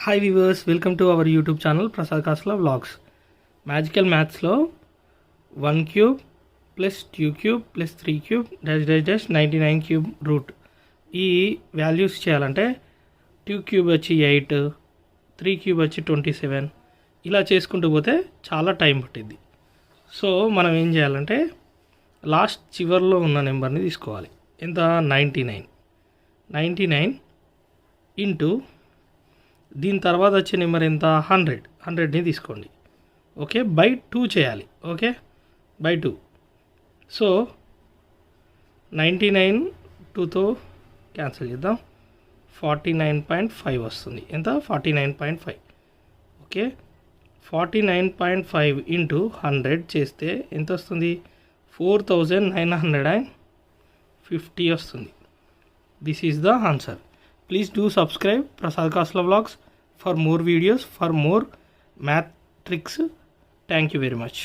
Hi viewers, welcome to our YouTube channel Prasad Kasla vlogs. Magical మ్యాథ్స్లో 1 cube plus 2 cube plus 3 cube dash dash dash 99 cube root ఈ values చేయాలంటే 2 cube వచ్చి 8, 3 cube వచ్చి 27 ఇలా చేసుకుంటూ పోతే చాలా టైం పట్టింది. సో మనం ఏం చేయాలంటే లాస్ట్ చివర్లో ఉన్న నెంబర్ని తీసుకోవాలి. ఎంత? 99 ఇంటూ దీని తర్వాత వచ్చే నెంబర్ ఎంత? 100ని తీసుకోండి. ఓకే, బై 2 చేయాలి. Okay, by 2. సో 99 2తో క్యాన్సిల్ చేద్దాం. 49.5 వస్తుంది. ఎంత? 49.5. ఓకే, 49.5 ఇంటూ 100 చేస్తే ఎంత వస్తుంది? 4950 వస్తుంది. This is the answer. Please do subscribe Prasad Kasla Vlogs for more videos, for more math tricks. Thank you very much.